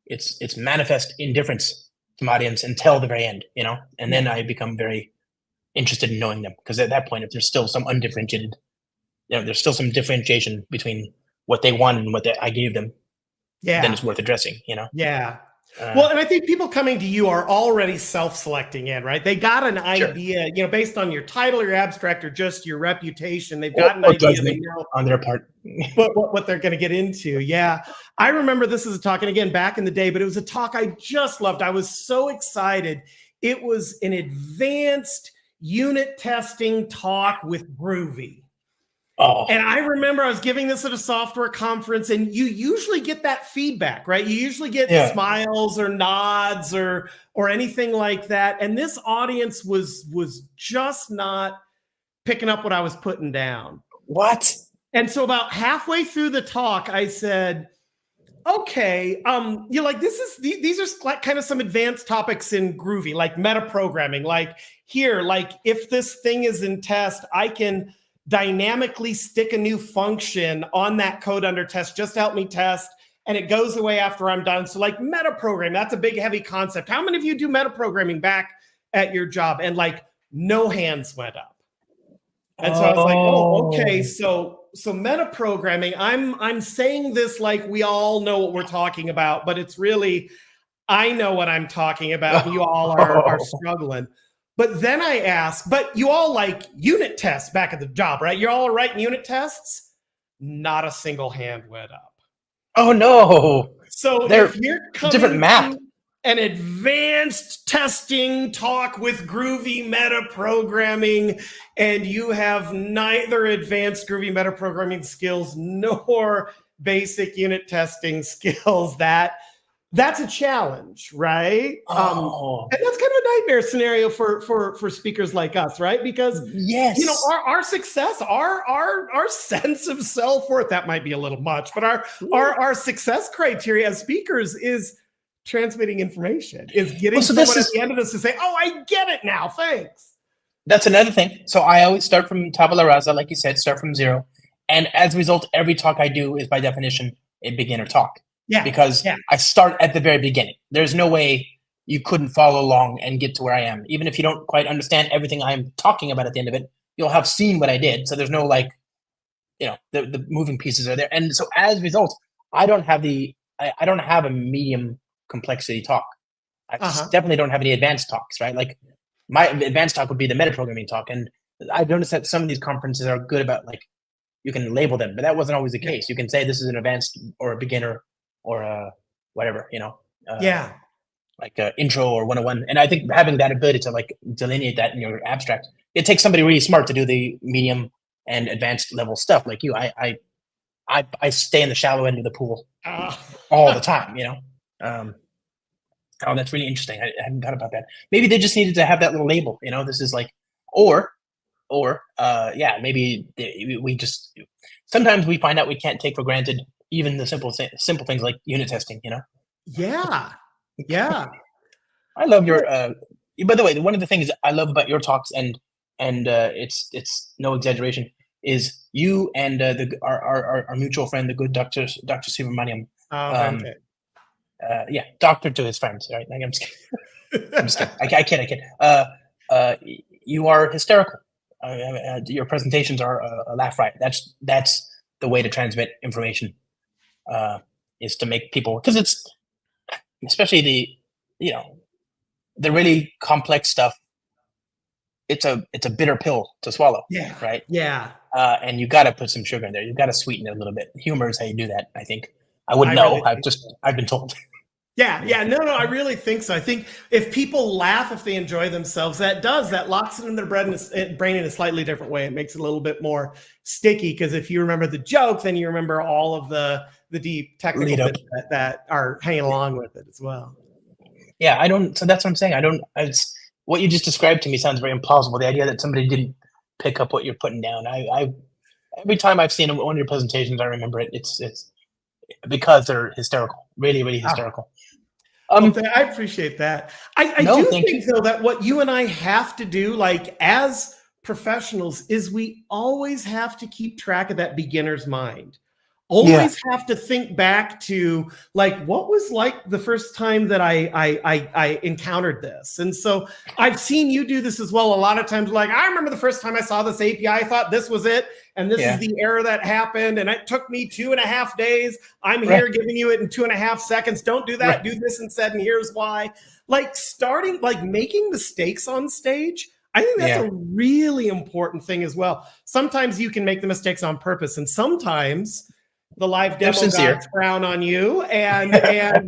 it's manifest indifference to my audience until the very end, you know. And then Yeah. I become very interested in knowing them, because at that point, if there's still some undifferentiated, you know, there's still some differentiation between what they want and what I gave them, then Yeah. it's worth addressing, you know. Yeah. Uh, Well, and I think people coming to you are already self-selecting in, right? They got an sure. idea, based on your title, your abstract, or just your reputation. They've got an Or idea. They judgment know on their part. what they're going to get into. Yeah. I remember this is a talk, and again, back in the day, but it was a talk I just loved. I was so excited. It was an advanced unit testing talk with Groovy. Oh, And I remember I was giving this at a software conference, and you usually get that feedback, right? You usually get yeah. smiles or nods or anything like that. And this audience was just not picking up what I was putting down. What? And so about halfway through the talk, I said, okay, you're like, these are kind of some advanced topics in Groovy, like meta programming. Like here, like if this thing is in test, I can dynamically stick a new function on that code under test just to help me test, and it goes away after I'm done. So like meta programming, that's a big, heavy concept. How many of you do meta programming back at your job? And like no hands went up. And so I was like, oh, okay. Oh. So meta programming, I'm saying this like we all know what we're talking about, but it's really, I know what I'm talking about, and you all are struggling. But then I asked, but you all like unit tests back at the job, right? You're all writing unit tests? Not a single hand went up. Oh no. So They're if you're different coming math. to an advanced testing talk with Groovy meta programming, and you have neither advanced Groovy meta programming skills nor basic unit testing skills, that's a challenge, right? Oh, And that's kind of a nightmare scenario for speakers like us, right? Because yes. our success, our sense of self-worth, that might be a little much, but our success criteria as speakers is transmitting information, is getting Well, so this someone at is the end of this to say, oh, I get it now, thanks. that's another thing. So I always start from tabula rasa, like you said, start from zero. And as a result, every talk I do is by definition a beginner talk, Yeah, because yeah, I start at the very beginning. There's no way you couldn't follow along and get to where I am. Even if you don't quite understand everything I'm talking about at the end of it, you'll have seen what I did. So there's no like, you know, the moving pieces are there. And so as a result, I don't have I don't have a medium complexity talk. I uh-huh. definitely don't have any advanced talks, right? Like my advanced talk would be the metaprogramming talk. And I've noticed that some of these conferences are good about like, you can label them, but that wasn't always the Yeah, case. You can say this is an advanced or a beginner or whatever, you know, yeah, like intro or 101. And I think having that ability to like delineate that in your abstract, it takes somebody really smart to do the medium and advanced level stuff. Like you, I stay in the shallow end of the pool uh, all the time, you know. Um, oh, that's really interesting. I hadn't thought about that. Maybe they just needed to have that little label, you know. This is like, or yeah, maybe we just sometimes we find out we can't take for granted even the simple things like unit testing, you know. yeah, yeah. I love your by the way, one of the things I love about your talks, and it's no exaggeration, is you and our mutual friend, the good Dr. Subramaniam. Oh, Um, okay. yeah, doctor to his friends, right? Like, I'm just kidding. I'm just kidding. I kid. Uh, you are hysterical. Your presentations are a laugh riot. That's the way to transmit information. Is to make people, because especially the really complex stuff. It's a bitter pill to swallow, Yeah. right? Yeah. And you got to put some sugar in there. You got to sweeten it a little bit. Humor is how you do that. I think. I I wouldn't know. really think I've been told. Yeah, yeah, no, I really think so. I think if people laugh, if they enjoy themselves, that locks it in their brain in a slightly different way. It makes it a little bit more sticky because if you remember the joke, then you remember all of the deep technical Lead up. bits that are hanging along with it as well. Yeah, I don't. So that's what I'm saying. I don't. It's what you just described to me sounds very implausible. The idea that somebody didn't pick up what you're putting down. I every time I've seen one of your presentations, I remember it. It's because they're hysterical, really, really Ah, hysterical. well, I appreciate that. I No, do thank think, you. though, that what you and I have to do, like as professionals, is we always have to keep track of that beginner's mind. Yeah, Always have to think back to like what was like the first time that I encountered this. And so I've seen you do this as well a lot of times. Like I remember the first time I saw this API, I thought this was it, and this is yeah, the error that happened, and it took me 2.5 days. I'm right, here giving you it in 2.5 seconds. Don't do that. right. Do this instead, and here's why. Like starting, like making mistakes on stage. I think that's Yeah, a really important thing as well. Sometimes you can make the mistakes on purpose, and sometimes the live they're demo sincere. gods frown on you, and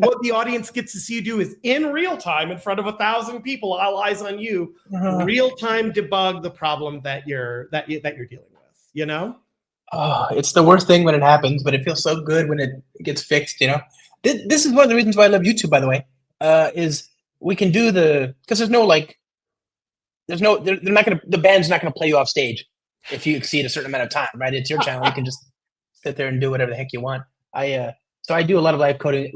what the audience gets to see you do is in real time in front of 1,000 people, all eyes on you, real time debug the problem that you're dealing with. You know? Oh, it's the worst thing when it happens, but it feels so good when it gets fixed. This is one of the reasons why I love YouTube. By the way, is we can do because there's no like they're not gonna the band's not gonna play you off stage if you exceed a certain amount of time, right? It's your channel. You can just sit there and do whatever the heck you want. So I do a lot of live coding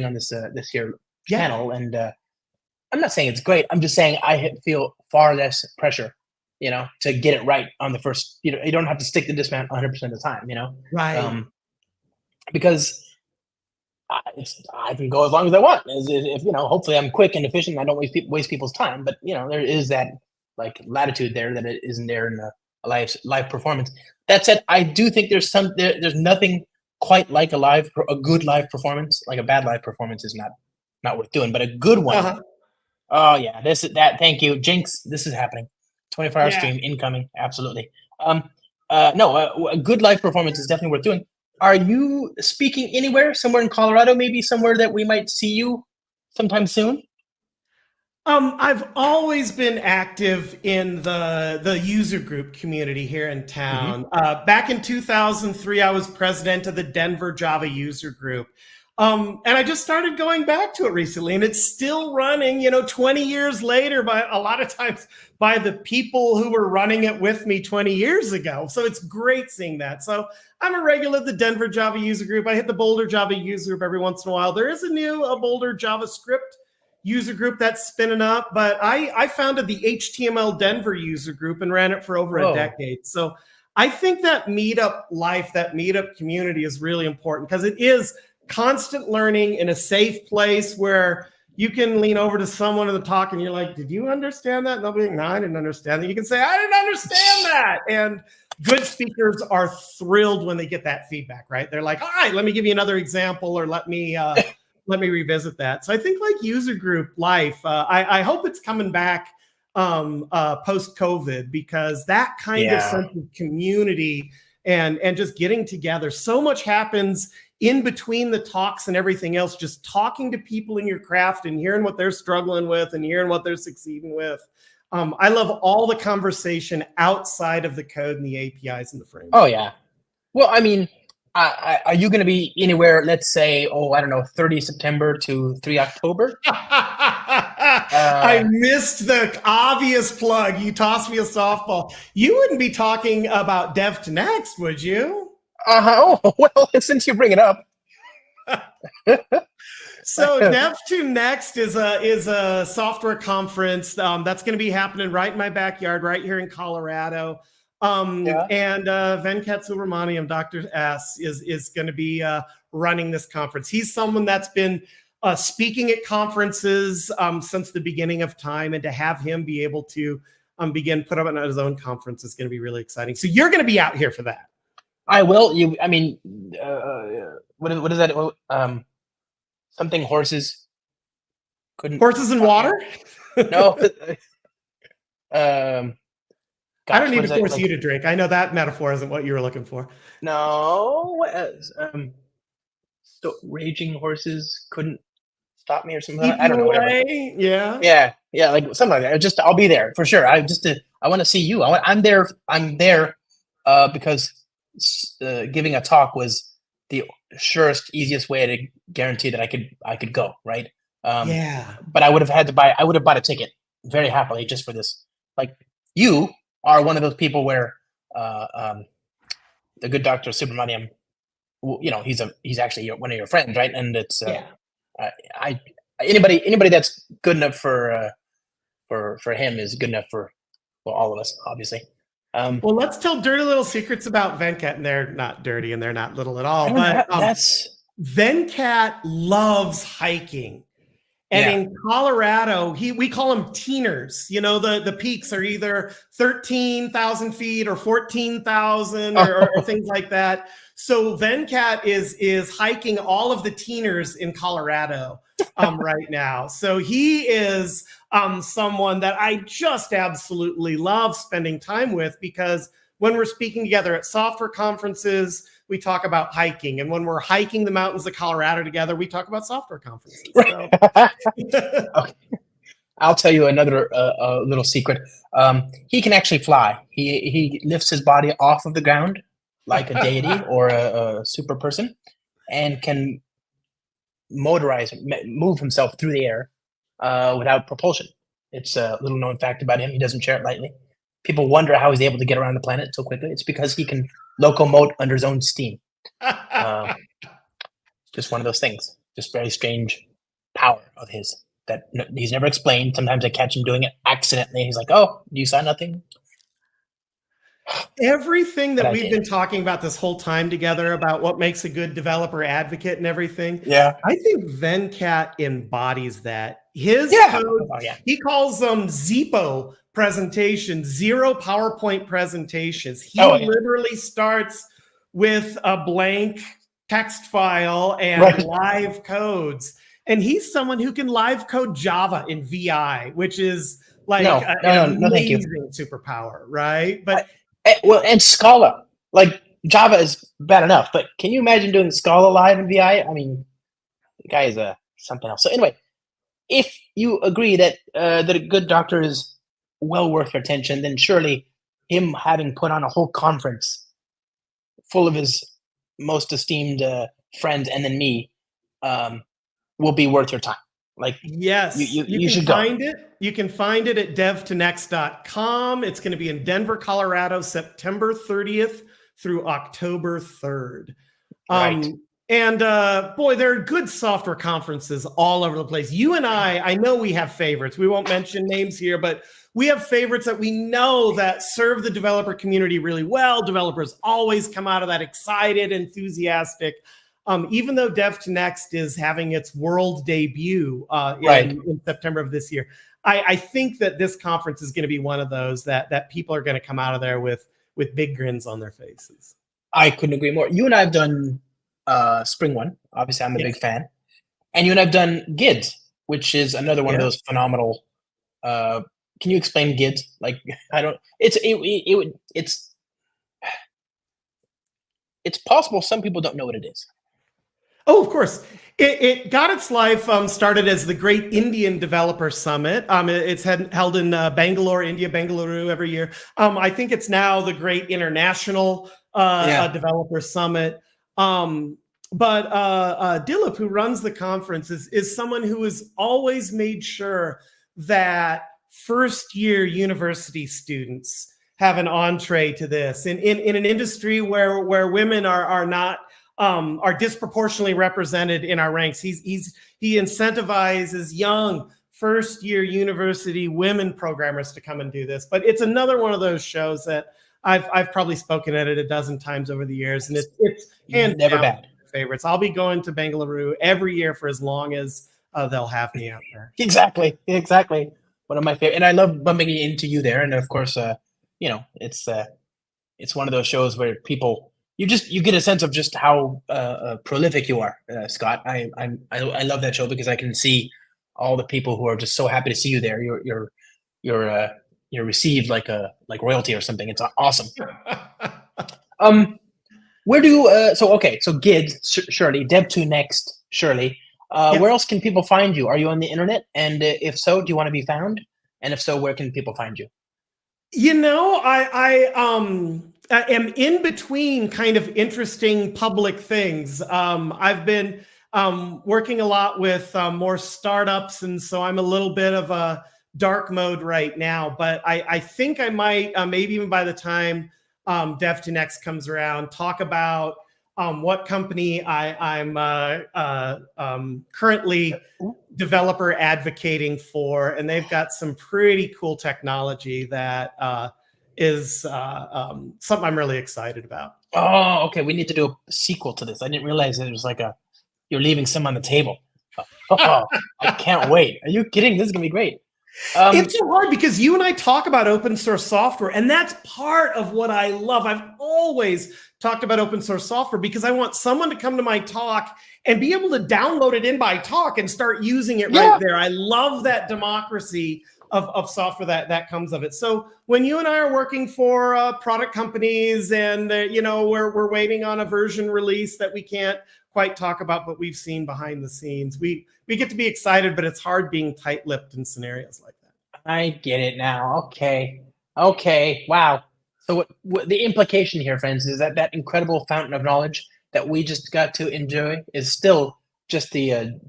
on this here Yeah. channel, and I'm not saying it's great. I'm just saying I feel far less pressure, to get it right on the first. You don't have to stick to this man 100% of the time, Right. because I can go as long as I want. If hopefully I'm quick and efficient. And I don't waste people's time. But there is that like latitude there that it isn't there in a live performance. That said, I do think there's nothing quite like a good live performance. Like a bad live performance is not worth doing, but a good one. Uh-huh. Oh yeah, Thank you, Jinx. This is happening. 24-hour Yeah. stream incoming. Absolutely. No, a good live performance is definitely worth doing. Are you speaking anywhere? Somewhere in Colorado, maybe somewhere that we might see you sometime soon? I've always been active in the user group community here in town. Back in 2003, I was president of the Denver Java user group. And I just started going back to it recently, and it's still running, 20 years later, by a lot of times by the people who were running it with me 20 years ago. So it's great seeing that. So I'm a regular at the Denver Java user group. I hit the Boulder Java user group every once in a while. There is a Boulder JavaScript user group that's spinning up, but I founded the HTML Denver user group and ran it for over a decade. So I think that meetup life, that meetup community is really important because it is constant learning in a safe place where you can lean over to someone in the talk and you're like, did you understand that? And they'll be like, no, I didn't understand that. You can say, I didn't understand that. And good speakers are thrilled when they get that feedback, right? They're like, all right, let me give you another example, or let me revisit that. So I think like user group life, I hope it's coming back post-COVID, because that kind of sense of community and just getting together, so much happens in between the talks and everything else, just talking to people in your craft and hearing what they're struggling with and hearing what they're succeeding with. I love all the conversation outside of the code and the APIs and the framework. Oh yeah. Well, I mean, are you going to be anywhere, let's say, I don't know, 30 September to 3 October? I missed the obvious plug. You tossed me a softball. You wouldn't be talking about Dev to Next, would you? Oh, well, since you bring it up. So Dev2 Next is a software conference that's going to be happening right in my backyard, right here in Colorado. And Venkat Subramaniam, Dr. S, is going to be running this conference. He's someone that's been speaking at conferences since the beginning of time, and to have him be able to put up on his own conference is going to be really exciting. So you're going to be out here for that. I will. What is that? Something horses. Couldn't Horses and stop me. water? No. Gosh, I don't need what to is that force like? you to drink. I know that metaphor isn't what you were looking for. No. So raging horses couldn't stop me or something like Keep that. I you don't know, whatever. away? Yeah. Yeah, like something like that. I'll be there for sure. I want to see you. I'm there. I'm there because giving a talk was the surest, easiest way to guarantee that I could go. Right. Um, Yeah. but I would have had to buy. I would have bought a ticket very happily just for this. Like you are one of those people where uh, um, the good doctor Subramaniam, you know, he's actually one of your friends, right? And it's Yeah. I anybody that's good enough for him is good enough for all of us, obviously. Well, let's tell dirty little secrets about Venkat, and they're not dirty and they're not little at I all. don't know. But That's Venkat loves hiking. And yeah. in Colorado, we call them teeners. You know, the peaks are either 13,000 feet or 14,000 or things like that. So Venkat is hiking all of the teeners in Colorado right now. So he is someone that I just absolutely love spending time with, because when we're speaking together at software conferences, we talk about hiking. And when we're hiking the mountains of Colorado together, we talk about software conferences. So. Okay. I'll tell you another little secret. He can actually fly. He lifts his body off of the ground like a deity or a super person, and can move himself through the air without propulsion. It's a little known fact about him. He doesn't share it lightly. People wonder how he's able to get around the planet so quickly. It's because he can locomote under his own steam. Just one of those things. Just very strange power of his that he's never explained. Sometimes I catch him doing it accidentally. He's like, "Oh, you saw nothing." Everything that we've been talking about this whole time together about what makes a good developer advocate and everything. Yeah. I think Venkat embodies that. His code, he calls them ZPO presentations, zero PowerPoint presentations. He literally starts with a blank text file and live codes. And he's someone who can live code Java in VI, which is like an amazing superpower, right? But well, and Scala, like Java is bad enough, but can you imagine doing Scala live in VI? I mean, the guy is something else. So anyway, if you agree that that a good doctor is well worth your attention, then surely him having put on a whole conference full of his most esteemed friends and then me will be worth your time. Like, yes, you should find it. You can find it at dev2next.com. It's going to be in Denver, Colorado, September 30th through October 3rd. And boy, there are good software conferences all over the place. You and I know we have favorites. We won't mention names here, but we have favorites that we know that serve the developer community really well. Developers always come out of that excited, enthusiastic. Even though Dev2Next is having its world debut in September of this year, I think that this conference is going to be one of those that people are going to come out of there with big grins on their faces. I couldn't agree more. You and I have done Spring One. Obviously, I'm a big fan. And you and I've done GIDS, which is another one of those phenomenal. Can you explain GIDS? Like, I don't. It's possible some people don't know what it is. Oh, of course. It got its life started as the Great Indian Developer Summit. It's held in Bangalore, India, Bengaluru every year. I think it's now the Great International Developer Summit. But Dilip, who runs the conference, is someone who has always made sure that first-year university students have an entree to this. In an industry where women are disproportionately represented in our ranks. He incentivizes young first-year university women programmers to come and do this. But it's another one of those shows that I've probably spoken at it a dozen times over the years, and it's hands never down bad favorites. I'll be going to Bengaluru every year for as long as they'll have me out there. Exactly. One of my favorite, and I love bumping into you there. And of course, it's one of those shows where people. You get a sense of just how prolific you are, Scott. I love that show because I can see all the people who are just so happy to see you there. You're received like royalty or something. It's awesome. Where do so Gids surely, Dev2 Next surely. Yes. Where else can people find you? Are you on the internet? And if so, do you want to be found? And if so, where can people find you? You know, I am in between kind of interesting public things. I've been working a lot with more startups, and so I'm a little bit of a dark mode right now. But I think I might, maybe even by the time Dev2 Next comes around, talk about what company I'm currently developer advocating for, and they've got some pretty cool technology that is something I'm really excited about. Oh, okay. We need to do a sequel to this. I didn't realize it was like you're leaving some on the table. Oh, I can't wait. Are you kidding? This is gonna be great. It's so hard because you and I talk about open source software, and that's part of what I love. I've always talked about open source software because I want someone to come to my talk and be able to download it in by talk and start using it right there. I love that democracy of software that comes of it. So when you and I are working for product companies and we're waiting on a version release that we can't quite talk about, but we've seen behind the scenes, we get to be excited, but it's hard being tight-lipped in scenarios like that. I get it now. Okay. Wow. So what the implication here, friends, is that incredible fountain of knowledge that we just got to enjoy is still just the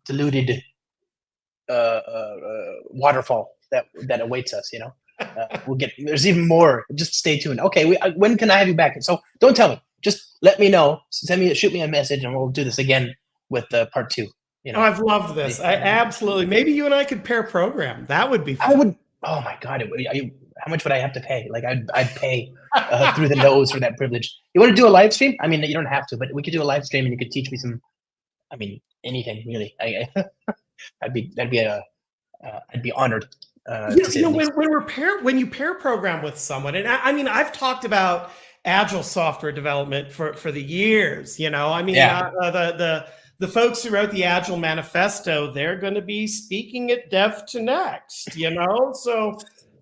diluted waterfall that awaits us. We'll get there's even more. Just stay tuned. Okay. When can I have you back? So don't tell me. Just let me know. Shoot me a message, and we'll do this again with part 2. Oh, I've loved this. I absolutely. Maybe you and I could pair program. That would be fun. I would. Oh my God! How much would I have to pay? Like I'd pay through the nose for that privilege. You want to do a live stream? I mean, you don't have to, but we could do a live stream, and you could teach me some. I mean, anything really. I'd be honored. When you pair program with someone, and I mean, I've talked about agile software development for the years. The folks who wrote the Agile Manifesto, they're going to be speaking at Dev2 Next, so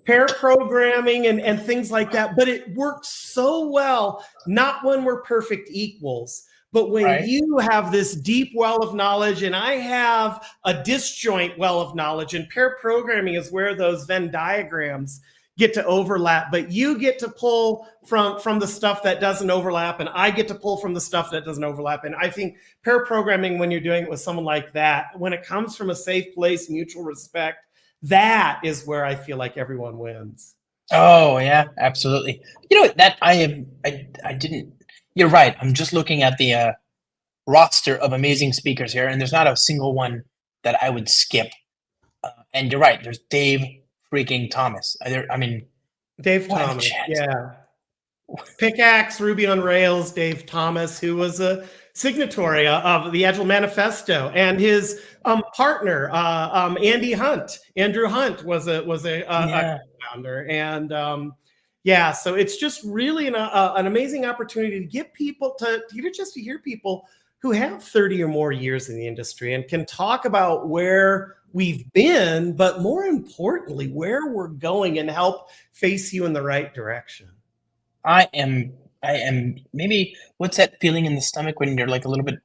pair programming and things like that. But it works so well, not when we're perfect equals, but when you have this deep well of knowledge and I have a disjoint well of knowledge, and pair programming is where those Venn diagrams get to overlap, but you get to pull from the stuff that doesn't overlap, and I get to pull from the stuff that doesn't overlap. And I think pair programming, when you're doing it with someone like that, when it comes from a safe place, mutual respect, that is where I feel like everyone wins. Oh yeah, absolutely. That I didn't. You're right. I'm just looking at the roster of amazing speakers here, and there's not a single one that I would skip. And you're right. There's Dave freaking Thomas. Dave Thomas, yeah. Pickaxe, Ruby on Rails, Dave Thomas, who was a signatory of the Agile Manifesto, and his partner, Andrew Hunt, was a founder, and so it's just really an amazing opportunity to get people to hear people who have 30 or more years in the industry and can talk about where we've been, but more importantly, where we're going, and help face you in the right direction. I am maybe, what's that feeling in the stomach when you're like a little bit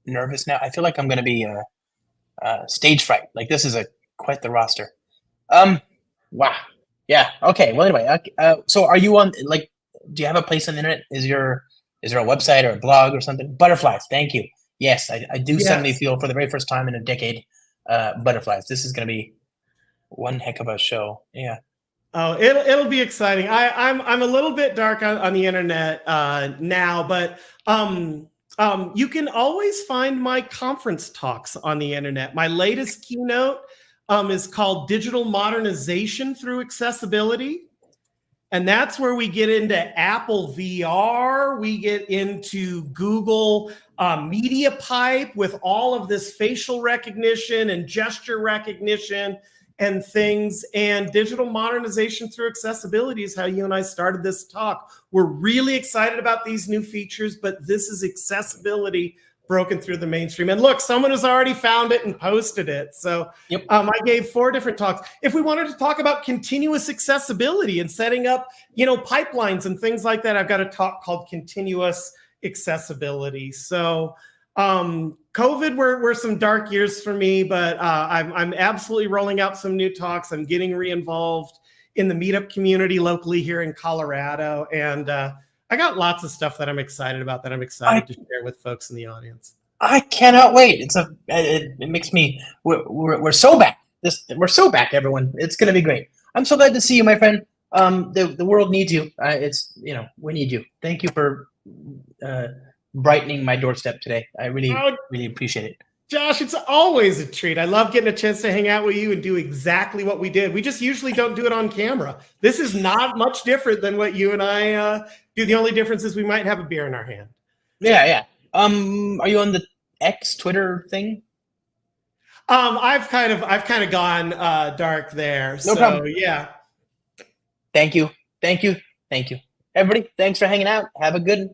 nervous now? I feel like I'm going to be stage fright. Like this is quite the roster. Wow. Yeah. Okay. Well, anyway, so are you on, do you have a place on the internet? Is there a website or a blog or something? Butterflies. Thank you. Yes. I do suddenly feel for the very first time in a decade, Butterflies. This is going to be one heck of a show. Yeah. Oh, it'll be exciting. I'm a little bit dark on the internet now, but you can always find my conference talks on the internet. My latest keynote is called Digital Modernization Through Accessibility. And that's where we get into Apple VR. We get into Google Media Pipe with all of this facial recognition and gesture recognition and things. And digital modernization through accessibility is how you and I started this talk. We're really excited about these new features, but this is accessibility broken through the mainstream. And look, someone has already found it and posted it. So I gave 4 different talks. If we wanted to talk about continuous accessibility and setting up, pipelines and things like that, I've got a talk called Continuous Accessibility. So COVID were some dark years for me, but I'm absolutely rolling out some new talks. I'm getting re-involved in the meetup community locally here in Colorado. And I got lots of stuff that I'm excited about that I'm excited to share with folks in the audience. I cannot wait. It makes me, we're so back. We're so back, everyone. It's going to be great. I'm so glad to see you, my friend. The world needs you. We need you. Thank you for brightening my doorstep today. I really appreciate it. Josh, it's always a treat. I love getting a chance to hang out with you and do exactly what we did. We just usually don't do it on camera. This is not much different than what you and I do. The only difference is we might have a beer in our hand. Yeah. Are you on the X Twitter thing? I've kind of gone dark there. No problem. Yeah. Thank you. Everybody, thanks for hanging out. Have a good